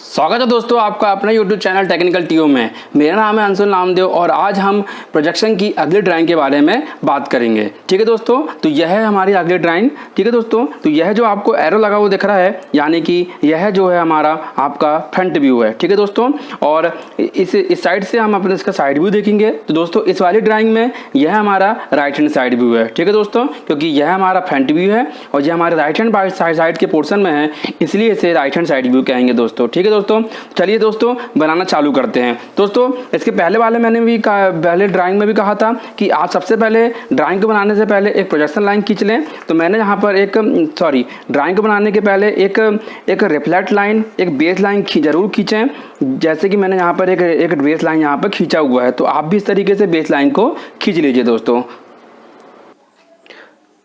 स्वागत है दोस्तों आपका अपना YouTube चैनल टेक्निकल टीओ में। मेरा नाम है अंशुल नामदेव और आज हम प्रोजेक्शन की अगली ड्राइंग के बारे में बात करेंगे। ठीक है दोस्तों, तो यह है हमारी अगली ड्राइंग। ठीक है दोस्तों, तो यह जो आपको एरो लगा हुआ दिख रहा है यानी कि यह जो है हमारा आपका फ्रंट व्यू है। ठीक है दोस्तों, और इस साइड से हम अपने इसका साइड व्यू देखेंगे। तो दोस्तों इस वाली ड्राइंग में यह हमारा राइट हैंड साइड व्यू है। ठीक है दोस्तों, क्योंकि यह हमारा फ्रंट व्यू है और यह हमारे राइट हैंड साइड के पोर्शन में है, इसलिए इसे राइट हैंड साइड व्यू कहेंगे दोस्तों। ठीक है दोस्तों, चलिए दोस्तों बनाना चालू करते हैं। दोस्तों इसके पहले वाले मैंने भी पहले ड्राइंग में भी कहा था कि आप सबसे पहले ड्राइंग को बनाने से पहले एक प्रोजेक्शन लाइन खींच लें। तो मैंने यहाँ पर ड्राइंग को बनाने के पहले एक रिफ्लेक्ट लाइन, एक बेस लाइन जरूर खींचें, जैसे कि मैंने यहाँ पर एक बेस लाइन यहाँ पर खींचा हुआ है। तो आप भी इस तरीके से बेस लाइन को खींच लीजिए दोस्तों।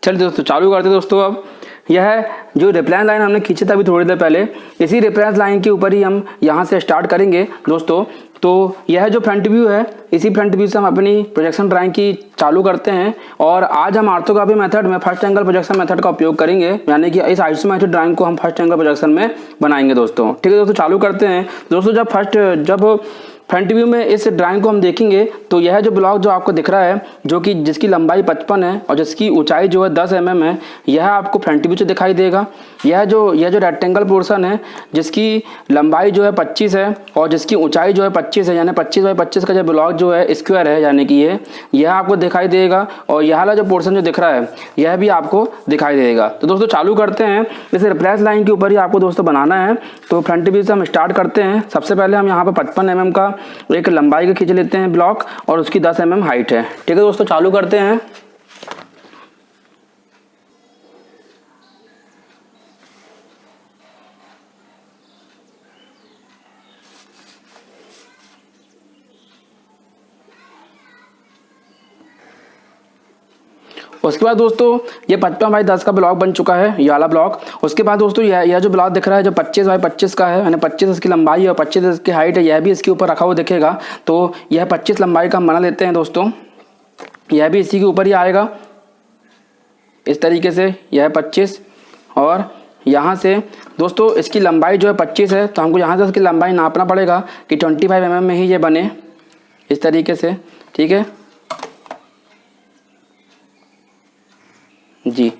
चलिए दोस्तों चालू करते दोस्तों। अब यह जो रेफरेंस लाइन हमने खींची था अभी थोड़ी देर पहले, इसी रेफरेंस लाइन के ऊपर ही हम यहाँ से स्टार्ट करेंगे दोस्तों। तो यह जो फ्रंट व्यू है, इसी फ्रंट व्यू से हम अपनी प्रोजेक्शन ड्राइंग की चालू करते हैं। और आज हम ऑर्थोग्राफी मेथड में फर्स्ट एंगल प्रोजेक्शन मेथड का उपयोग करेंगे, यानी कि इस आइसोमेट्रिक ड्राइंग को हम फर्स्ट एंगल प्रोजेक्शन में बनाएंगे दोस्तों। ठीक है दोस्तों, चालू करते हैं दोस्तों। जब फ्रंट व्यू में इस ड्राइंग को हम देखेंगे तो यह जो ब्लॉक जो आपको दिख रहा है, जो कि जिसकी लंबाई 55 है और जिसकी ऊंचाई जो है 10 mm है, यह आपको फ्रंट व्यू से दिखाई देगा। यह जो रेक्टेंगल पोर्शन है जिसकी लंबाई जो है 25 है और जिसकी ऊंचाई जो है 25 है, यानी 25 बाई 25 का जो ब्लॉक जो है स्क्वायर है, यानी कि यह आपको दिखाई देगा। और यह वाला जो पोर्शन जो दिख रहा है यह भी आपको दिखाई देगा। तो दोस्तों चालू करते हैं। इस रेफरेंस लाइन के ऊपर ही आपको दोस्तों बनाना है। तो फ्रंट व्यू से हम स्टार्ट करते हैं। सबसे पहले हम यहाँ पर 55 mm का एक लंबाई का खींच लेते हैं ब्लॉक और उसकी 10 mm हाइट है। ठीक है दोस्तों, चालू करते हैं। उसके बाद दोस्तों ये 55 बाई 10 का ब्लॉक बन चुका है, ये वाला ब्लॉक। उसके बाद दोस्तों यह जो ब्लॉक दिख रहा है जो 25 बाई 25 का है, यानी 25 इसकी लंबाई है और 25 इसकी हाइट है, यह भी इसके ऊपर रखा हुआ दिखेगा। तो यह 25 लंबाई का हम बना लेते हैं दोस्तों। यह भी इसी के ऊपर ही आएगा इस तरीके से, यह 25। और यहाँ से दोस्तों इसकी लंबाई जो है 25 है, तो हमको यहाँ से इसकी लंबाई नापना पड़ेगा कि 25 mm में ही ये बने इस तरीके से। ठीक है जी।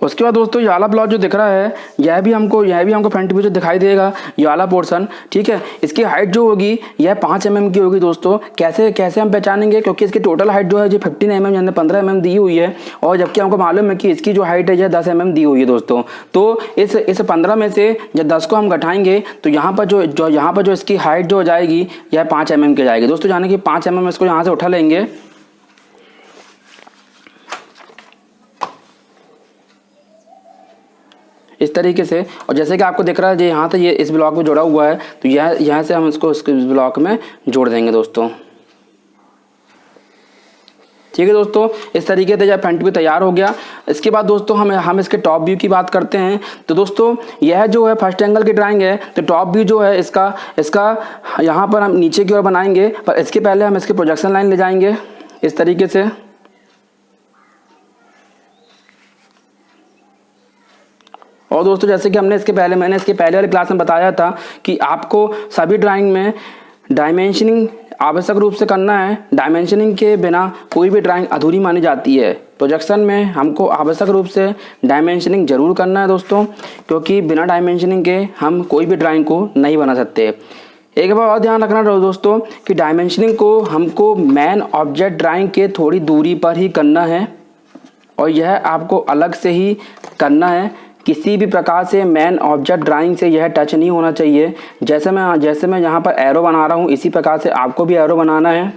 उसके बाद दोस्तों ये वाला ब्लॉक जो दिख रहा है यह भी हमको फ्रंट व्यू से दिखाई देगा, ये वाला पोर्शन। ठीक है, इसकी हाइट जो होगी यह 5 mm की होगी दोस्तों। कैसे हम पहचानेंगे, क्योंकि इसकी टोटल हाइट जो है जो 15 mm यानी 15 mm दी हुई है, और जबकि हमको मालूम है कि इसकी जो हाइट है यह 10 mm दी हुई है दोस्तों। तो इस 15 में से जब 10 को हम घटाएंगे तो यहाँ पर जो इसकी हाइट जो हो जाएगी यह 5 mm की जाएगी दोस्तों, यानी कि 5 mm इसको यहाँ से उठा लेंगे इस तरीके से। और जैसे कि आपको दिख रहा है जो यहाँ से ये इस ब्लॉक में जोड़ा हुआ है, तो यहाँ से हम इसको इस ब्लॉक में जोड़ देंगे दोस्तों। ठीक है दोस्तों, इस तरीके से जब फ्रंट व्यू तैयार हो गया। इसके बाद दोस्तों हम इसके टॉप व्यू की बात करते हैं। तो दोस्तों यह जो है फर्स्ट एंगल की ड्राइंग है, तो टॉप व्यू जो है इसका यहाँ पर हम नीचे की ओर बनाएंगे, पर इसके पहले हम इसके प्रोजेक्शन लाइन ले जाएंगे इस तरीके से। और दोस्तों जैसे कि मैंने इसके पहले वाली क्लास में बताया था कि आपको सभी ड्राइंग में डायमेंशनिंग आवश्यक रूप से करना है। डायमेंशनिंग के बिना कोई भी ड्राइंग अधूरी मानी जाती है। प्रोजेक्शन में हमको आवश्यक रूप से डायमेंशनिंग जरूर करना है दोस्तों, क्योंकि बिना डायमेंशनिंग के हम कोई भी ड्राइंग को नहीं बना सकते। एक बार और ध्यान रखना दोस्तों कि डायमेंशनिंग को हमको मेन ऑब्जेक्ट ड्राइंग के थोड़ी दूरी पर ही करना है, और यह आपको अलग से ही करना है। किसी भी प्रकार से मेन ऑब्जेक्ट ड्राइंग से यह टच नहीं होना चाहिए। जैसे मैं यहाँ पर एरो बना रहा हूँ, इसी प्रकार से आपको भी एरो बनाना है।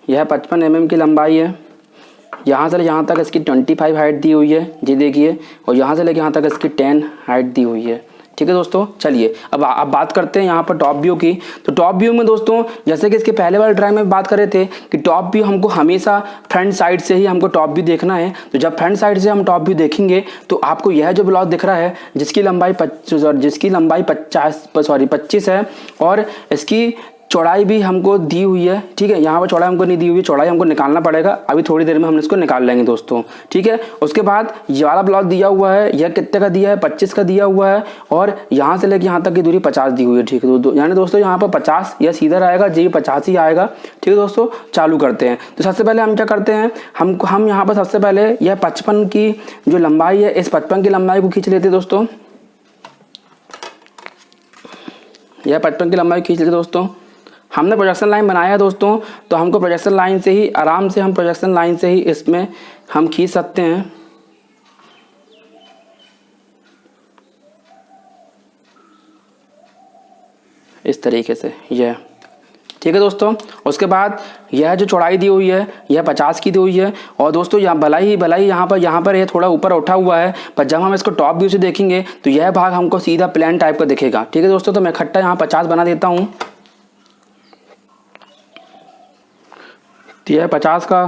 यह 55 mm की लंबाई है। यहाँ से यहाँ तक इसकी 25 हाइट दी हुई है जी, देखिए। और यहाँ से लेके यहाँ तक इसकी 10 हाइट दी हुई है। ठीक है दोस्तों, चलिए अब बात करते हैं यहाँ पर टॉप व्यू की। तो टॉप व्यू में दोस्तों जैसे कि इसके पहले वाले ड्राइंग में बात कर रहे थे कि टॉप व्यू हमको हमेशा फ्रंट साइड से ही हमको टॉप व्यू देखना है। तो जब फ्रंट साइड से हम टॉप व्यू देखेंगे तो आपको यह जो ब्लॉक दिख रहा है जिसकी लंबाई 25 है और इसकी चौड़ाई भी हमको दी हुई है, ठीक है। यहाँ पर चौड़ाई हमको नहीं दी हुई है, चौड़ाई हमको निकालना पड़ेगा, अभी थोड़ी देर में हम इसको निकाल लेंगे दोस्तों, ठीक है। उसके बाद ये वाला ब्लॉक दिया हुआ है, यह कितने का दिया है, 25 का दिया हुआ है, और यहाँ से लेकर यहाँ तक की दूरी 50 दी हुई है, ठीक है। यानी दोस्तों यहाँ पर 50 यह सीधा रहेगा, जी 50 ही आएगा, ठीक है दोस्तों। चालू करते हैं। तो सबसे पहले हम क्या करते हैं, हम यहाँ पर सबसे पहले यह 55 की जो लंबाई है, इस 55 की लंबाई को खींच लेते हैं दोस्तों। यह 55 की लंबाई खींच लेते दोस्तों। हमने प्रोजेक्शन लाइन बनाया है दोस्तों, तो हमको प्रोजेक्शन लाइन से ही आराम से, हम प्रोजेक्शन लाइन से ही इसमें हम खींच सकते हैं। इस तरीके से यह, ठीक है दोस्तों। उसके बाद यह जो चौड़ाई दी हुई है, यह 50 की दी हुई है, और दोस्तों यहाँ भला ही यहाँ पर यह थोड़ा ऊपर उठा हुआ है, पर जब हम इसको टॉप व्यू से देखेंगे तो यह भाग हमको सीधा प्लेन टाइप का दिखेगा, ठीक है दोस्तों। तो मैं इकट्ठा यहाँ 50 बना देता हूँ। तो यह 50 का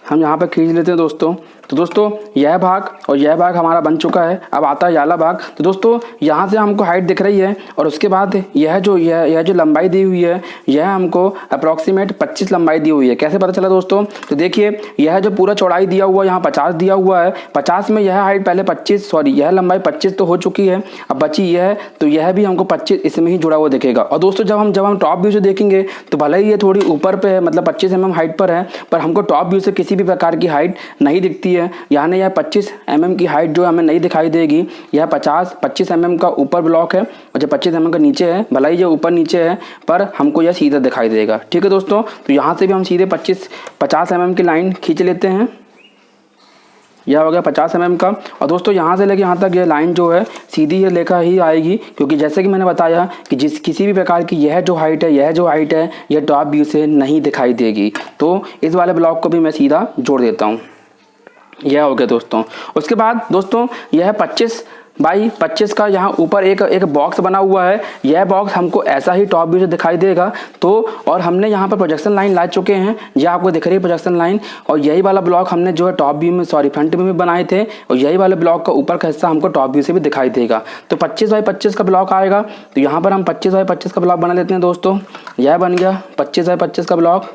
हम यहाँ पर खींच लेते हैं दोस्तों। तो दोस्तों यह भाग और यह भाग हमारा बन चुका है। अब आता है वाला भाग। तो दोस्तों यहाँ से हमको हाइट दिख रही है, और उसके बाद यह जो लंबाई दी हुई है, यह हमको अप्रॉक्सीमेट 25 लंबाई दी हुई है। कैसे पता चला दोस्तों, तो देखिए यह जो पूरा चौड़ाई दिया हुआ है, यहाँ 50 दिया हुआ है, 50 में यह हाइट पहले 25, यह लंबाई 25 तो हो चुकी है, अब बची यह, तो यह भी हमको 25 इसमें ही जुड़ा हुआ दिखेगा। और दोस्तों जब हम टॉप व्यू से देखेंगे तो भले ही ये थोड़ी ऊपर पे है, मतलब 25 mm हाइट पर है, पर हमको टॉप व्यू से किसी भी प्रकार की हाइट नहीं दिखती है। यानी यह 25 mm की हाइट जो हमें नहीं दिखाई देगी। यह 25 mm का ऊपर ब्लॉक है, और जो 25 mm का नीचे है, भला ही ये ऊपर नीचे है, पर हमको यह सीधा दिखाई देगा, ठीक है दोस्तों। तो यहाँ से भी हम सीधे 50 mm की लाइन खींच लेते हैं। यह हो गया 50 mm का। और दोस्तों यहाँ से लेके यहाँ तक यह लाइन जो है सीधी ये लेकर ही आएगी, क्योंकि जैसे कि मैंने बताया कि किसी भी प्रकार की यह जो हाइट है यह टॉप व्यू से नहीं दिखाई देगी। तो इस वाले ब्लॉक को भी मैं सीधा जोड़ देता हूँ। यह हो गया दोस्तों। उसके बाद दोस्तों यह 25 बाई 25 का यहाँ ऊपर एक बॉक्स बना हुआ है। यह बॉक्स हमको ऐसा ही टॉप व्यू से दिखाई देगा। तो और हमने यहाँ पर प्रोजेक्शन लाइन ला चुके हैं, यह आपको दिख रही है प्रोजेक्शन लाइन, और यही वाला ब्लॉक हमने जो है टॉप व्यू में फ्रंट व्यू में बनाए थे, और यही वाले ब्लॉक का ऊपर का हिस्सा हमको टॉप व्यू से भी दिखाई देगा। तो 25 बाई 25 का ब्लॉक आएगा। तो यहाँ पर हम 25 बाई 25 का ब्लॉक बना लेते हैं दोस्तों। यह बन गया 25 बाई 25 का ब्लॉक,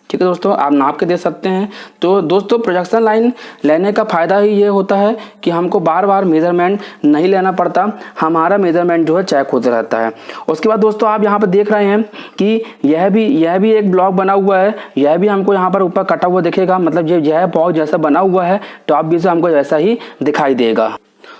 ठीक है दोस्तों। आप नाप के दे सकते हैं। तो दोस्तों प्रोजेक्शन लाइन लेने का फ़ायदा ही ये होता है कि हमको बार बार मेज़रमेंट नहीं लेना पड़ता, हमारा मेज़रमेंट जो है चेक होता रहता है। उसके बाद दोस्तों आप यहाँ पर देख रहे हैं कि यह भी एक ब्लॉक बना हुआ है। यह भी हमको यहाँ पर ऊपर कटा हुआ दिखेगा, मतलब यह बॉक्स जैसा बना हुआ है टॉप व्यू से हमको वैसा ही दिखाई देगा।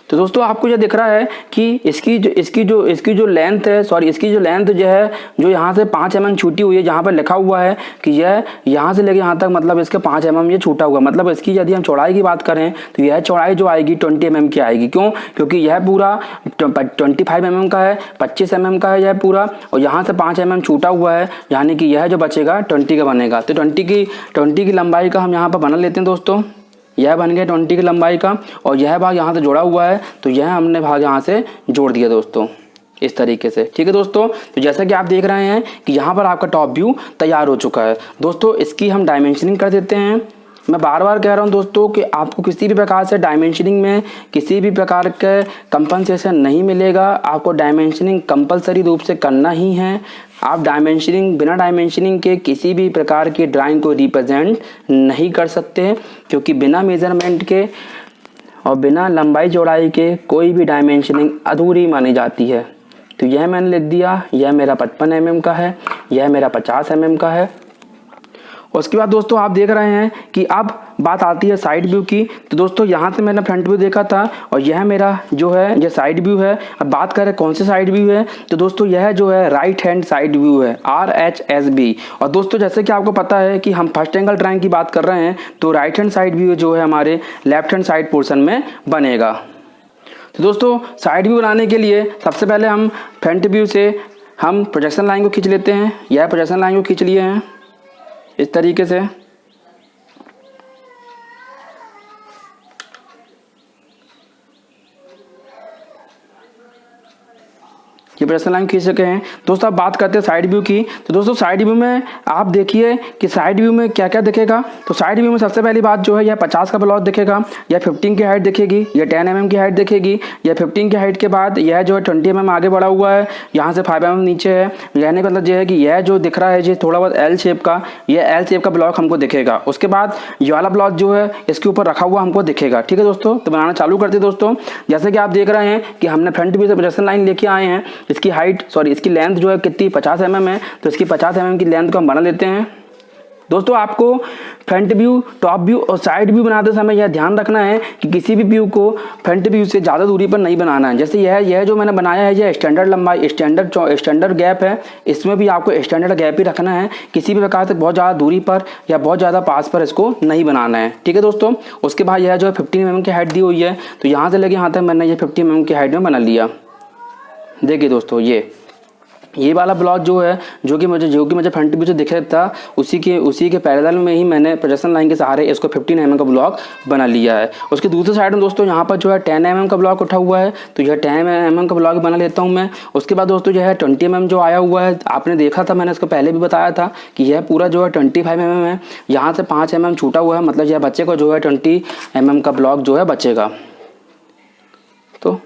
तो दोस्तों आपको ये दिख रहा है कि इसकी जो लेंथ है, इसकी जो लेंथ जो है, जो यहाँ से 5 mm छूटी हुई है, जहाँ पर लिखा हुआ है कि यह यहाँ से लेके यहाँ तक, मतलब इसके 5 mm ये छूटा हुआ, मतलब इसकी यदि हम चौड़ाई की बात करें तो यह चौड़ाई जो आएगी 20 mm की आएगी। क्यों? क्योंकि यह पूरा 25 mm का है, 25 mm का है यह पूरा, और यहाँ से 5 mm छूटा हुआ है, यानी कि यह जो बचेगा 20 का बनेगा। तो 20 की लंबाई का हम यहाँ पर बना लेते हैं दोस्तों। यह बन गया 20 की लंबाई का, और यह भाग यहाँ से जोड़ा हुआ है, तो यह हमने भाग यहाँ से जोड़ दिया दोस्तों, इस तरीके से, ठीक है दोस्तों। तो जैसा कि आप देख रहे हैं कि यहाँ पर आपका टॉप व्यू तैयार हो चुका है दोस्तों। इसकी हम डायमेंशनिंग कर देते हैं। मैं बार बार कह रहा हूँ दोस्तों कि आपको किसी भी प्रकार से डायमेंशनिंग में किसी भी प्रकार का कंपनसेशन नहीं मिलेगा। आपको डायमेंशनिंग कंपलसरी रूप से करना ही है। आप बिना डायमेंशनिंग के किसी भी प्रकार की ड्राइंग को रिप्रेजेंट नहीं कर सकते, क्योंकि बिना मेजरमेंट के और बिना लंबाई चौड़ाई के कोई भी डायमेंशनिंग अधूरी मानी जाती है। तो यह मैंने लिख दिया, यह मेरा 55 mm का है, यह मेरा 50 mm का है। उसके बाद दोस्तों आप देख रहे हैं कि अब बात आती है साइड व्यू की। तो दोस्तों यहाँ से मैंने फ्रंट व्यू देखा था, और यह मेरा जो है यह साइड व्यू है। अब बात करें कौन से साइड व्यू है, तो दोस्तों यह जो है राइट हैंड साइड व्यू है, RHSB। और दोस्तों जैसे कि आपको पता है कि हम फर्स्ट एंगल ड्राइंग की बात कर रहे हैं, तो राइट हैंड साइड व्यू जो है हमारे लेफ्ट हैंड साइड पोर्शन में बनेगा। तो दोस्तों साइड व्यू बनाने के लिए सबसे पहले हम फ्रंट व्यू से हम प्रोजेक्शन लाइन को खींच लेते हैं। यह प्रोजेक्शन लाइन को खींच लिए हैं इस तरीके से। ये ये प्रोजेक्शन लाइन खींच चुके हैं। दोस्तों अब बात करते हैं साइड व्यू की। तो दोस्तों साइड व्यू में आप देखिए कि साइड व्यू में क्या क्या दिखेगा। तो साइड व्यू में सबसे पहली बात जो है यह 50 का ब्लॉक दिखेगा, या 15 की हाइट दिखेगी, या 10 mm की हाइट दिखेगी, या 15 की हाइट के बाद यह जो है 20 mm आगे बढ़ा हुआ है, यहाँ से 5 mm नीचे है। कहने का मतलब यह है कि यह जो दिख रहा है ये थोड़ा बहुत एल शेप का, यह एल शेप का ब्लॉक हमको दिखेगा। उसके बाद ये वाला ब्लॉक जो है इसके ऊपर रखा हुआ हमको दिखेगा। ठीक है दोस्तों, तो बनाना चालू करते हैं दोस्तों। जैसे कि आप देख रहे हैं कि हमने फ्रंट व्यू से प्रोजेक्शन लाइन लेके आए हैं। इसकी हाइट इसकी लेंथ जो है कितनी 50 mm है, तो इसकी 50 mm की लेंथ को हम बना लेते हैं। दोस्तों आपको फ्रंट व्यू, टॉप व्यू और साइड व्यू बनाते समय यह ध्यान रखना है कि किसी भी व्यू को फ्रंट व्यू से ज़्यादा दूरी पर नहीं बनाना है। जैसे यह जो मैंने बनाया है यह स्टैंडर्ड लंबाई, स्टैंडर्ड गैप है, इसमें भी आपको स्टैंडर्ड गैप ही रखना है। किसी भी प्रकार से बहुत ज़्यादा दूरी पर या बहुत ज़्यादा पास पर इसको नहीं बनाना है। ठीक है दोस्तों, उसके बाद यह जो है 15 mm की हाइट दी हुई है, तो यहाँ से लेके यहाँ तक मैंने ये 15 mm की हाइट में बना लिया। देखिए दोस्तों ये वाला ब्लॉक जो है जो कि मुझे फ्रंट व्यू से दिख रहा था, उसी के पैरेलल में ही मैंने प्रोजेक्शन लाइन के सहारे इसको 15 mm का ब्लॉक बना लिया है। उसके दूसरे साइड में दोस्तों यहाँ पर जो है 10 mm का ब्लॉक उठा हुआ है, तो यह 10 mm का ब्लॉक बना लेता हूँ मैं। उसके बाद दोस्तों जो है 20 mm जो आया हुआ है, आपने देखा था, मैंने इसको पहले भी बताया था कि यह पूरा जो है 25 mm है। यहाँ से 5 mm छूटा हुआ है, मतलब यह बच्चे को जो है 20 mm का ब्लॉक जो है बचेगा। तो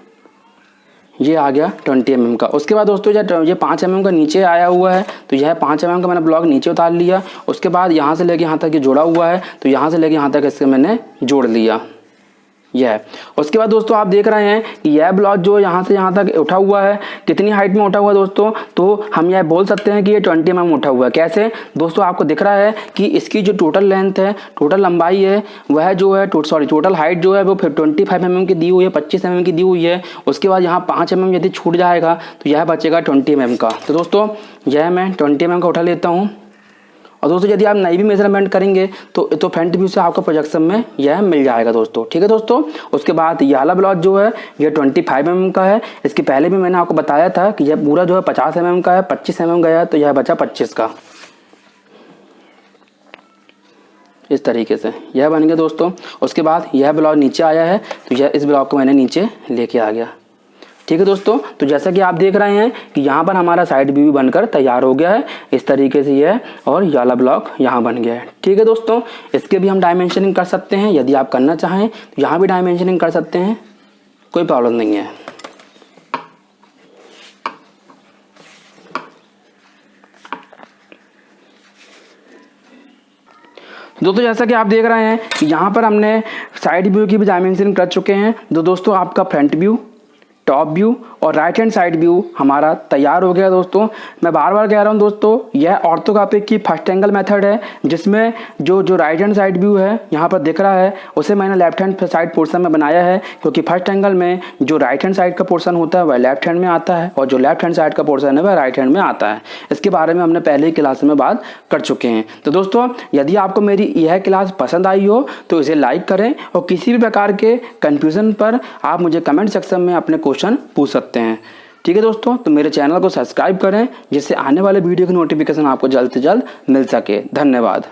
ये आ गया 20 mm का। उसके बाद दोस्तों जब ये 5 mm का नीचे आया हुआ है, तो यह 5 mm का मैंने ब्लॉक नीचे उतार लिया। उसके बाद यहाँ से लेके यहाँ तक ये जोड़ा हुआ है, तो यहाँ से लेके यहाँ तक इसके मैंने जोड़ लिया। यह है। उसके बाद दोस्तों आप देख रहे हैं कि यह ब्लॉक जो यहाँ से यहाँ तक उठा हुआ है, कितनी हाइट में उठा हुआ है दोस्तों, तो हम यह बोल सकते हैं कि ये 20 mm उठा हुआ है। कैसे दोस्तों, आपको दिख रहा है कि इसकी जो टोटल लेंथ है, टोटल लंबाई है, वह जो है टोटल हाइट जो है वो 25 mm की दी हुई है, 25 mm की दी हुई है। उसके बाद यहाँ 5 mm यदि छूट जाएगा तो यह बचेगा 20 mm का। तो दोस्तों यह मैं 20 mm का उठा लेता हूँ। और दोस्तों यदि आप नहीं भी मेजरमेंट करेंगे तो फ्रंट व्यू से आपको प्रोजेक्शन में यह मिल जाएगा दोस्तों। ठीक है दोस्तों, उसके बाद ये वाला ब्लॉक जो है यह 25 mm का है। इसके पहले भी मैंने आपको बताया था कि यह पूरा जो है 50 mm का है, 25 mm गया तो यह बचा 25 का। इस तरीके से यह बन गया दोस्तों। उसके बाद यह ब्लॉक नीचे आया है, तो यह इस ब्लॉक को मैंने नीचे लेके आ गया। ठीक है दोस्तों, तो जैसा कि आप देख रहे हैं कि यहाँ पर हमारा साइड व्यू बनकर तैयार हो गया है इस तरीके से यह, और ये वाला ब्लॉक यहाँ बन गया है। ठीक है दोस्तों, इसके भी हम डायमेंशनिंग कर सकते हैं, यदि आप करना चाहें तो यहाँ भी डायमेंशनिंग कर सकते हैं, कोई प्रॉब्लम नहीं है। दोस्तों जैसा कि आप देख रहे हैं कि यहाँ पर हमने साइड व्यू की भी डायमेंशनिंग कर चुके हैं। तो दोस्तों आपका फ्रंट व्यू, टॉप व्यू और राइट हैंड साइड व्यू हमारा तैयार हो गया दोस्तों। मैं बार बार कह रहा हूँ दोस्तों, यह ऑर्थोग्राफिक की फर्स्ट एंगल मेथड है, जिसमें जो राइट हैंड साइड व्यू है यहाँ पर दिख रहा है, उसे मैंने लेफ्ट हैंड साइड पोर्शन में बनाया है, क्योंकि फर्स्ट एंगल में जो राइट हैंड साइड का पोर्शन होता है वह लेफ्ट हैंड में आता है, और जो लेफ्ट हैंड साइड का पोर्शन है वह राइट हैंड में आता है। इसके बारे में हमने पहले ही क्लास में बात कर चुके हैं। तो दोस्तों यदि आपको मेरी यह क्लास पसंद आई हो तो इसे लाइक करें, और किसी भी प्रकार के कन्फ्यूज़न पर आप मुझे कमेंट सेक्शन में अपने क्वेश्चन पूछ सकते हैं। ठीक है दोस्तों, तो मेरे चैनल को सब्सक्राइब करें, जिससे आने वाले वीडियो की नोटिफिकेशन आपको जल्द से जल्द मिल सके। धन्यवाद।